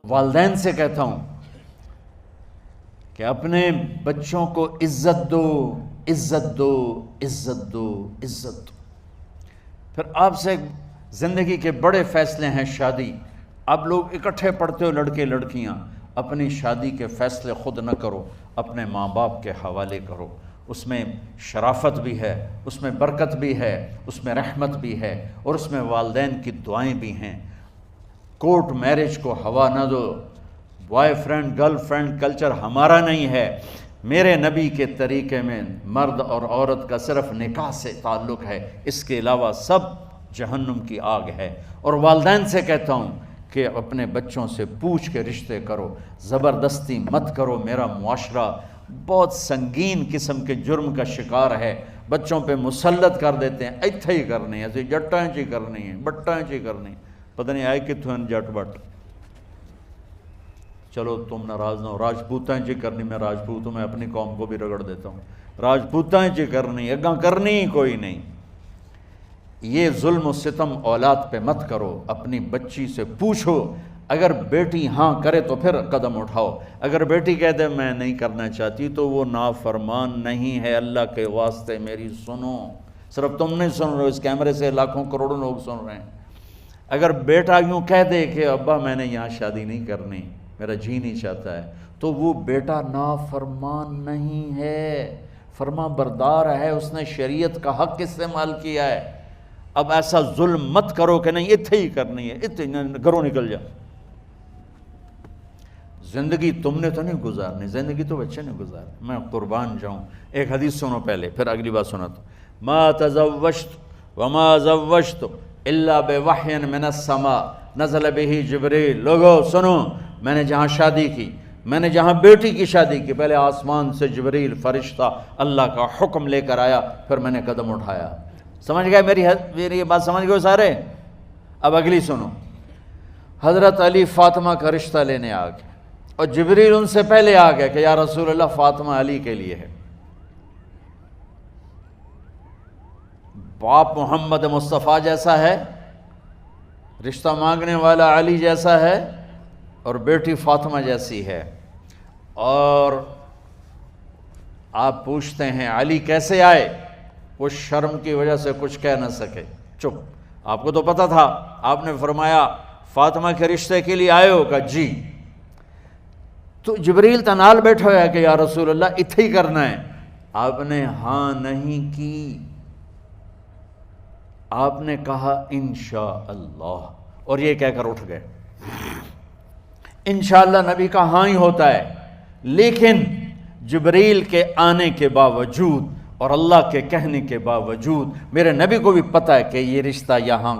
والدین سے کہتا ہوں کہ اپنے بچوں کو عزت دو، عزت دو، عزت دو، عزت دو۔ پھر آپ سے زندگی کے بڑے فیصلے ہیں شادی، آپ لوگ اکٹھے پڑھتے ہو لڑکے لڑکیاں، اپنی شادی کے فیصلے خود نہ کرو، اپنے ماں باپ کے حوالے کرو، اس میں شرافت بھی ہے، اس میں برکت بھی ہے، اس میں رحمت بھی ہے، اور اس میں والدین کی دعائیں بھی ہیں۔ کورٹ میرج کو ہوا نہ دو، boy friend girl friend culture ہمارا نہیں ہے، میرے نبی کے طریقے میں مرد اور عورت کا صرف نکاح سے تعلق ہے، اس کے علاوہ سب جہنم کی آگ ہے۔ اور والدین سے کہتا ہوں کہ اپنے بچوں سے پوچھ کے رشتے کرو، زبردستی مت کرو۔ میرا معاشرہ بہت سنگین قسم کے جرم کا شکار ہے، بچوں پہ مسلط کر دیتے ہیں، ایتھے ہی کرنی ہے، ایسے جٹاں چی کرنی ہے، بٹاں چی کرنی، پتہ نہیں آئے کتوں ہیں جٹ بٹ۔ چلو تم ناراض نہ ہو، راجپوتاں چی کرنی، میں راجپوت ہوں، میں اپنی قوم کو بھی رگڑ دیتا ہوں، راجپوتاں چی کرنی، اگاں کرنی ہی کوئی نہیں۔ یہ ظلم و ستم اولاد پہ مت کرو، اپنی بچی سے پوچھو، اگر بیٹی ہاں کرے تو پھر قدم اٹھاؤ، اگر بیٹی کہہ دے میں نہیں کرنا چاہتی تو وہ نافرمان نہیں ہے، اللہ کے واسطے میری سنو۔ صرف تم نہیں سن رہے، اس کیمرے سے لاکھوں کروڑوں لوگ سن رہے ہیں۔ اگر بیٹا یوں کہہ دے کہ ابا میں نے یہاں شادی نہیں کرنی، میرا جی نہیں چاہتا ہے، تو وہ بیٹا نافرمان نہیں ہے، فرما بردار ہے، اس نے شریعت کا حق استعمال کیا ہے۔ اب ایسا ظلم مت کرو کہ نہیں اتھے ہی کرنی ہے، اتھے گھروں نکل جا۔ زندگی تم نے تو نہیں گزارنی، زندگی تو بچے نے گزارنی، میں قربان جاؤں۔ ایک حدیث سنو پہلے، پھر اگلی بات سناتا ہوں۔ ما تزوجت وما زوجت الا بوحی من السماء نزل به جبریل۔ لوگو سنو، میں نے جہاں شادی کی، میں نے جہاں بیٹی کی شادی کی، پہلے آسمان سے جبریل فرشتہ اللہ کا حکم لے کر آیا، پھر میں نے قدم اٹھایا۔ سمجھ گئے میری یہ بات سمجھ گئے سارے؟ اب اگلی سنو۔ حضرت علی فاطمہ کا رشتہ لینے آ گئے، اور جبریل ان سے پہلے آ گئے کہ یا رسول اللہ فاطمہ علی کے لیے ہے۔ باپ محمد مصطفیٰ جیسا ہے، رشتہ مانگنے والا علی جیسا ہے، اور بیٹی فاطمہ جیسی ہے۔ اور آپ پوچھتے ہیں علی کیسے آئے؟ وہ شرم کی وجہ سے کچھ کہہ نہ سکے، چپ۔ آپ کو تو پتہ تھا، آپ نے فرمایا فاطمہ کے رشتے کے لیے آئے ہو؟ کہا جی۔ تو جبریل تنال بیٹھا ہوا ہے کہ یا رسول اللہ اتھے ہی کرنا ہے۔ آپ نے ہاں نہیں کی، آپ نے کہا انشاءاللہ، اور یہ کہہ کر اٹھ گئے۔ انشاءاللہ نبی کا ہاں ہی ہوتا ہے، لیکن جبریل کے آنے کے باوجود اور اللہ کے کہنے کے باوجود میرے نبی کو بھی پتہ ہے کہ یہ رشتہ یہاں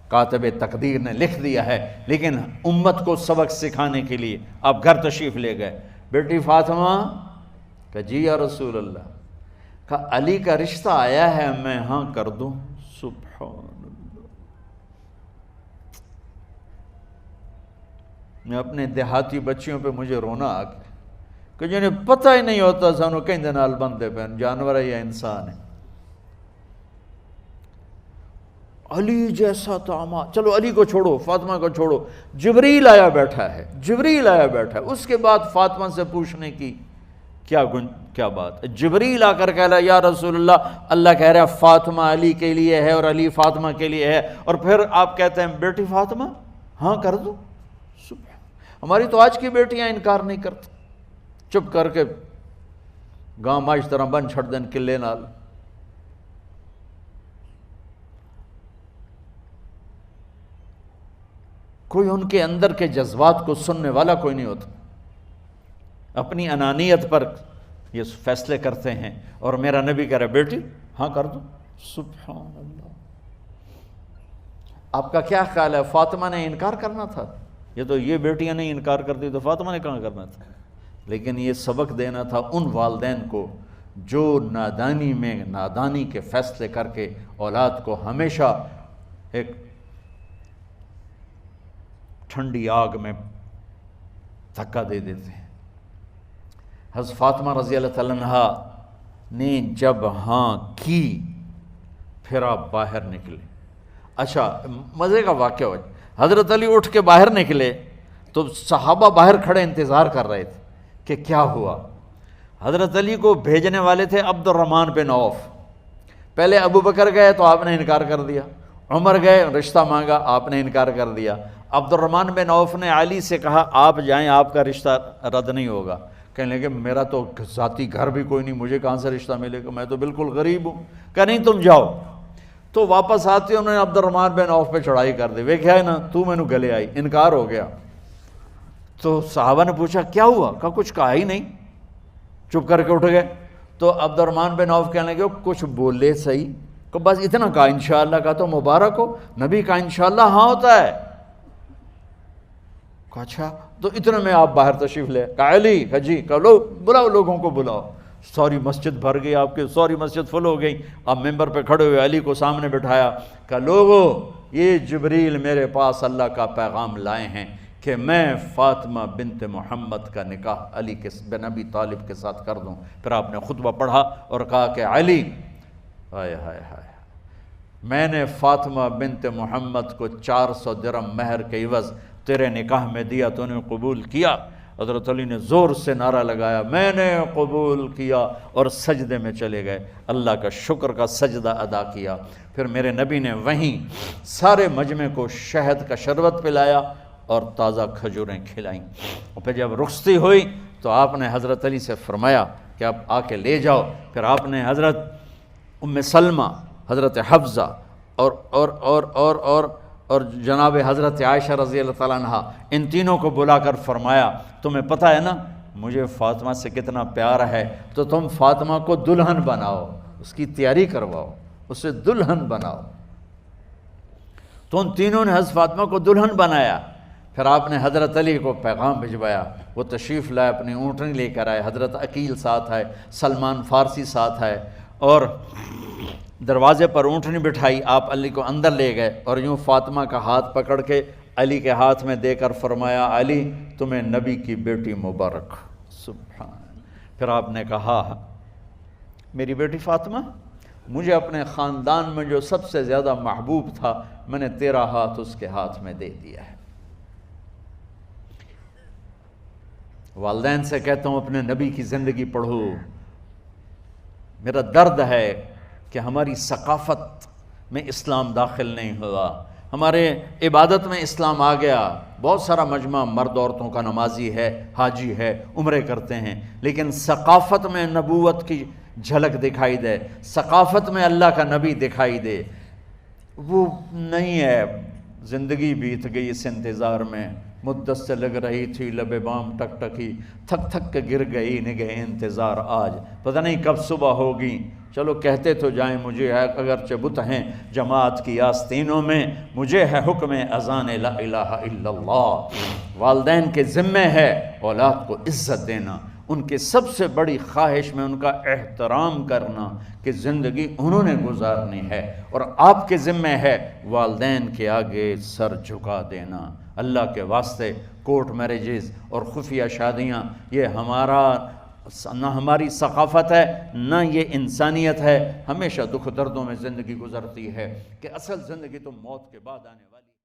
کاتب تقدیر نے لکھ دیا ہے، لیکن امت کو سبق سکھانے کے لیے آپ گھر تشریف لے گئے۔ بیٹی فاطمہ کہ جی یا رسول اللہ، کہا علی کا رشتہ آیا ہے، میں ہاں کر دوں؟ سبحان اللہ۔ میں اپنے دیہاتی بچیوں پہ مجھے رونا آ گیا کہ جنہیں پتہ ہی نہیں ہوتا سانو کہیں دے نال بندے پہن، جانور ہے یا انسان ہے۔ علی جیسا داماد، چلو علی کو چھوڑو، فاطمہ کو چھوڑو، جبریل آیا بیٹھا ہے، جبریل آیا بیٹھا ہے۔ اس کے بعد فاطمہ سے پوچھنے کی کیا بات؟ جبریل آ کر کہہ رہا یا رسول اللہ، اللہ کہہ رہا فاطمہ علی کے لیے ہے اور علی فاطمہ کے لیے ہے، اور پھر آپ کہتے ہیں بیٹی فاطمہ ہاں کر دو؟ ہماری تو آج کی بیٹیاں انکار نہیں کرتی، چپ کر کے گاں ماج طرح بن چھڑ دین قلعے نال۔ کوئی ان کے اندر کے جذبات کو سننے والا کوئی نہیں ہوتا، اپنی انانیت پر یہ فیصلے کرتے ہیں، اور میرا نبی کہہ رہا بیٹی ہاں کر دو۔ سبحان اللہ۔ آپ کا کیا خیال ہے، فاطمہ نے انکار کرنا تھا؟ یہ بیٹیاں نہیں انکار کرتی تو فاطمہ نے کہاں کرنا تھا؟ لیکن یہ سبق دینا تھا ان والدین کو جو نادانی میں نادانی کے فیصلے کر کے اولاد کو ہمیشہ ایک ٹھنڈی آگ میں دھکا دے دیتے ہیں۔ حضرت فاطمہ رضی اللہ تعالیٰ عنہا نے جب ہاں کی، پھر آپ باہر نکلے۔ اچھا مزے کا واقعہ ہو، حضرت علی اٹھ کے باہر نکلے تو صحابہ باہر کھڑے انتظار کر رہے تھے کہ کیا ہوا۔ حضرت علی کو بھیجنے والے تھے عبد الرحمن بن عوف، پہلے ابو بکر گئے تو آپ نے انکار کر دیا، عمر گئے رشتہ مانگا، آپ نے انکار کر دیا، عبد الرحمن بن عوف نے علی سے کہا آپ جائیں، آپ کا رشتہ رد نہیں ہوگا۔ کہنے لگے میرا تو ذاتی گھر بھی کوئی نہیں، مجھے کہاں سے رشتہ ملے گا، میں تو بالکل غریب ہوں۔ کہا نہیں تم جاؤ۔ تو واپس آتے انہوں نے عبد الرحمن بن عوف پہ چڑھائی کر دی، ویکھیا ہے نا تو مینوں گلے آئی، انکار ہو گیا۔ تو صحابہ نے پوچھا کیا ہوا؟ کہا کچھ کہا ہی نہیں، چپ کر کے اٹھ گئے۔ تو عبد الرحمن بن عوف کہنے لگے کچھ بولے صحیح، کہ بس اتنا کہا انشاءاللہ، کہا تو مبارک ہو، نبی کا انشاءاللہ ہاں ہوتا ہے۔ کہا اچھا، تو اتنے میں آپ باہر تشریف لے۔ کہا علی، کہا جی، کہا لو بلاؤ، لوگوں کو بلاؤ۔ ساری مسجد بھر گئی، آپ کے ساری مسجد فل ہو گئی۔ آپ ممبر پہ کھڑے ہوئے علی کو سامنے بٹھایا، کہا لوگو یہ جبریل میرے پاس اللہ کا پیغام لائے ہیں کہ میں فاطمہ بنت محمد کا نکاح علی بن ابی طالب کے ساتھ کر دوں۔ پھر آپ نے خطبہ پڑھا اور کہا کہ علی، ہائے ہائے ہائے، میں نے فاطمہ بنت محمد کو 400 درہم مہر کے عوض تیرے نکاح میں دیا، تو نے قبول کیا؟ حضرت علی نے زور سے نعرہ لگایا میں نے قبول کیا، اور سجدے میں چلے گئے، اللہ کا شکر کا سجدہ ادا کیا۔ پھر میرے نبی نے وہیں سارے مجمع کو شہد کا شربت پلایا اور تازہ کھجوریں کھلائیں۔ اور پھر جب رخصتی ہوئی تو آپ نے حضرت علی سے فرمایا کہ آپ آ کے لے جاؤ۔ پھر آپ نے حضرت ام سلمہ، حضرت حفصہ اور جناب حضرت عائشہ رضی اللہ تعالیٰ عنہ، ان تینوں کو بلا کر فرمایا تمہیں پتہ ہے نا مجھے فاطمہ سے کتنا پیار ہے، تو تم فاطمہ کو دلہن بناؤ، اس کی تیاری کرواؤ، اسے دلہن بناؤ۔ تو ان تینوں نے حضرت فاطمہ کو دلہن بنایا۔ پھر آپ نے حضرت علی کو پیغام بھجوایا، وہ تشریف لائے، اپنی اونٹنی لے کر آئے، حضرت عقیل ساتھ ہے، سلمان فارسی ساتھ ہے، اور دروازے پر اونٹنی بٹھائی، آپ علی کو اندر لے گئے اور یوں فاطمہ کا ہاتھ پکڑ کے علی کے ہاتھ میں دے کر فرمایا علی تمہیں نبی کی بیٹی مبارک۔ سبحان۔ پھر آپ نے کہا میری بیٹی فاطمہ، مجھے اپنے خاندان میں جو سب سے زیادہ محبوب تھا میں نے تیرا ہاتھ اس کے ہاتھ میں دے دیا ہے۔ والدین سے کہتا ہوں اپنے نبی کی زندگی پڑھو۔ میرا درد ہے کہ ہماری ثقافت میں اسلام داخل نہیں ہوا، ہمارے عبادت میں اسلام آ گیا۔ بہت سارا مجمع مرد عورتوں کا نمازی ہے، حاجی ہے، عمرے کرتے ہیں، لیکن ثقافت میں نبوت کی جھلک دکھائی دے، ثقافت میں اللہ کا نبی دکھائی دے، وہ نہیں ہے۔ زندگی بیت گئی اس انتظار میں، مدت سے لگ رہی تھی لب بام ٹک ٹکی، تھک تھک کے گر گئی نگہ انتظار آج، پتہ نہیں کب صبح ہوگی۔ چلو کہتے تو جائیں مجھے ہے اگرچہ بت ہیں جماعت کی آستینوں میں، مجھے ہے حکم اذان لا الہ الا اللہ۔ والدین کے ذمہ ہے اولاد کو عزت دینا، ان کے سب سے بڑی خواہش میں ان کا احترام کرنا کہ زندگی انہوں نے گزارنی ہے، اور آپ کے ذمہ ہے والدین کے آگے سر جھکا دینا۔ اللہ کے واسطے کورٹ میرجز اور خفیہ شادیاں یہ نہ ہماری ثقافت ہے نہ یہ انسانیت ہے۔ ہمیشہ دکھ دردوں میں زندگی گزرتی ہے کہ اصل زندگی تو موت کے بعد آنے والی